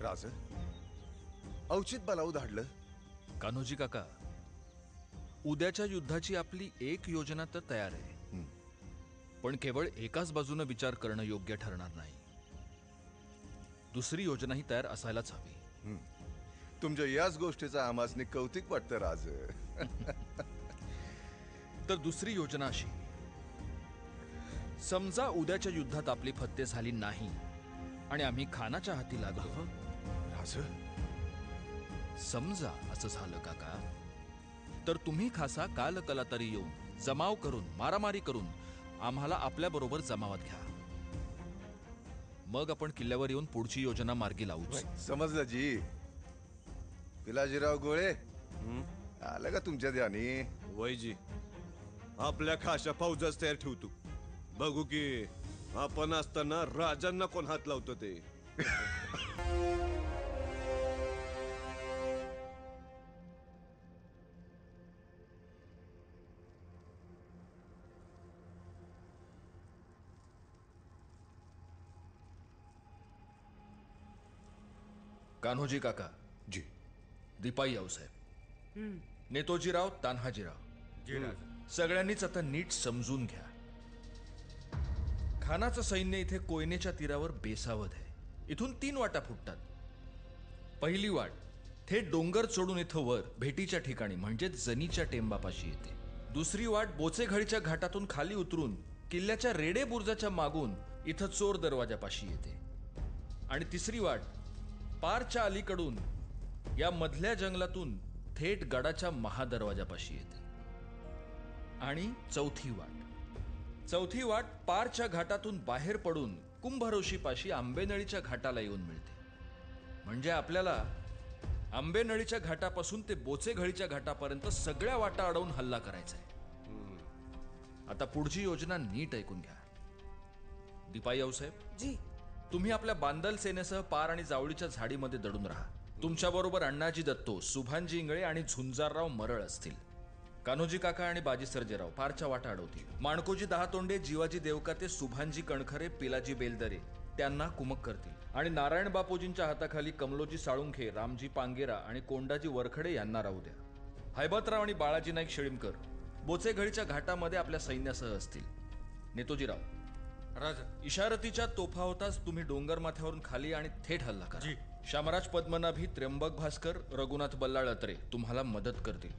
राज औचित बलाऊ धाडलं. कान्होजी काका, उद्याच्या युद्धाची आपली एक योजना तर तयार आहे, पण केवळ एकाच बाजूने विचार करणं योग्य ठरणार नाही. दुसरी योजनाही तयार असायलाच हवी. तुमच्या याच गोष्टीचं आमासनी कौतिक वाटतं राज. तर दुसरी योजना अशी, समजा उद्याच्या युद्धात आपली फत्ते झाली नाही आणि आम्ही खानाच्या हाती लागलो. राज समजा असं झालं काका, तर तुम्ही खासा कालकला तरी येऊन जमाव करून मारामारी करून आम्हाला आपल्या बरोबर जमावात घ्या. मग आपण किल्ल्यावर येऊन पुढची योजना मार्गी लावूच. समजलं जी. पिलाजीराव गोळे आलं का तुमच्या ध्यानी? वैजी आपल्या खाशा फौजाच तयार ठेवतो. बघू की आपण असताना राजांना कोण हात लावतो ते. कान्होजी काका, जी. दिपाई आऊसाहेब, नेतोजीराव, तान्हाजीराव, सगळ्यांनीच आता नीट समजून घ्या. खानाचं सैन्य इथे कोयनेच्या तीरावर बेसावध आहे. इथून 3 वाटा फुटतात. पहिली वाट थेट डोंगर चढून इथं वर भेटीच्या ठिकाणी म्हणजे जनीच्या टेंबापाशी येते. दुसरी वाट बोचेघळीच्या घाटातून खाली उतरून किल्ल्याच्या रेडे बुर्जाच्या मागून इथं चोर दरवाजापाशी येते. आणि तिसरी वाट पारच्या अलीकडून या मधल्या जंगलातून थेट गडाच्या महादरवाजापाशी येते. आणि चौथी वाट पारच्या घाटातून बाहेर पडून कुंभरोशीपाशी आंबेनळीच्या घाटाला येऊन मिळते. म्हणजे आपल्याला आंबेनळीच्या घाटापासून ते बोचेघळीच्या घाटापर्यंत सगळ्या वाटा अडवून हल्ला करायचा आहे. आता पुढची योजना नीट ऐकून घ्या. दिपाई आऊसाहेब जी. तुम्ही आपल्या बांदल सेनेसह पार आणि जावळीच्या झाडीमध्ये दडून राहा. तुमच्याबरोबर अण्णाजी दत्तो, सुभानजी इंगळे आणि झुंजारराव मरळ असतील. कान्होजी काका आणि बाजी सर्जेराव पारच्या वाटा अडवतील. माणकोजी 10 तोंडे, जीवाजी देवकाते, सुभानजी कणखरे, पिलाजी बेलदरे त्यांना कुमक करतील. आणि नारायण बापूजींच्या हाताखाली कमलोजी साळुंखे, रामजी पांगेरा आणि कोंडाजी वरखडे यांना राहू द्या. हैबतराव आणि बाळाजी नाईक शेळीमकर बोचेघळीच्या घाटामध्ये आपल्या सैन्यासह असतील. नेतोजीराव, राजा, इशारतीच्या तोफा होताच तुम्ही डोंगर माथ्यावरून खाली आणि थेट हल्ला करा. शामराज पद्मनाभी, त्र्यंबक भास्कर, रघुनाथ बल्लाळ अत्रे तुम्हाला मदत करतील.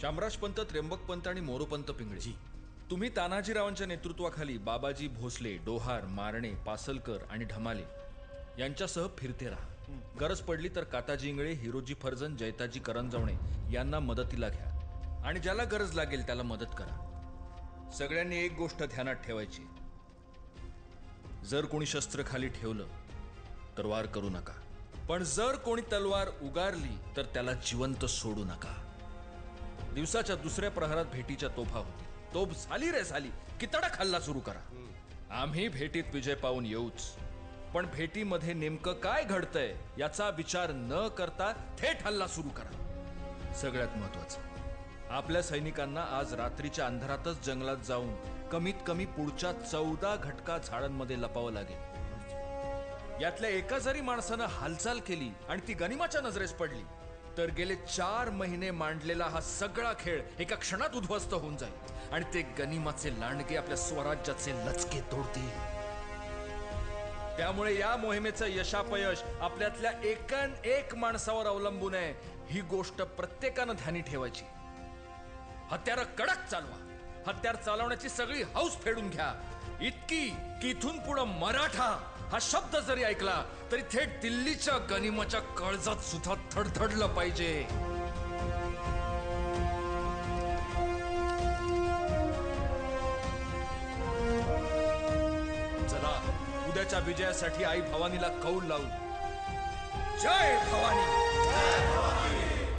शामराज पंत, त्र्यंबक पंत आणि मोरोपंत पिंगळे तुम्ही तानाजीरावांच्या नेतृत्वाखाली बाबाजी भोसले, डोहार, मारणे, पासलकर आणि ढमाले यांच्यासह फिरते राहा. गरज पडली तर काताजी इंगळे, हिरोजी फर्जन, जैताजी करंजवणे यांना मदतीला घ्या आणि ज्याला गरज लागेल त्याला मदत करा. सगळ्यांनी एक गोष्ट ध्यानात ठेवायची, जर कोणी शस्त्र खाली ठेवलं तर वार करू नका, पण जर कोणी तलवार उगारली तर त्याला जिवंत सोडू नका. दिवसाच्या दुसऱ्या प्रहरात भेटीच्या तोफा होतील. तोफ झाली रे झाली की तडक हल्ला सुरू करा. आम्ही भेटीत विजय पाहून येऊच, पण भेटीमध्ये नेमकं काय घडतंय याचा विचार न करता थेट हल्ला सुरू करा. सगळ्यात महत्वाचं, आपल्या सैनिकांना आज रात्रीच्या अंधारातच जंगलात जाऊन कमीत कमी पुढच्या 14 घटका झाडांमध्ये लपावं लागेल. यातल्या एका जरी माणसानं हालचाल केली आणि ती गनिमाच्या नजरेस पडली तर गेले 4 महिने मांडलेला हा सगळा खेळ एका क्षणात उद्ध्वस्त होऊन जाईल आणि ते गनिमाचे लांडगे आपल्या स्वराज्याचे लचके तोडतील. त्यामुळे या मोहिमेचं यशापयश आपल्यातल्या एकन एक माणसावर अवलंबून आहे, ही गोष्ट प्रत्येकानं ध्यानी ठेवायची. हत्यार कडक चालवा. हत्यार चालवण्याची सगळी हौस फेडून घ्या, इतकी की इथून पुढं मराठा हा शब्द जरी ऐकला तरी थेट दिल्लीच्या गनिमाच्या काळजात सुद्धा थडथडलं पाहिजे. चला, उद्याच्या विजयासाठी आई भवानीला कौल लावू. जय भवानी.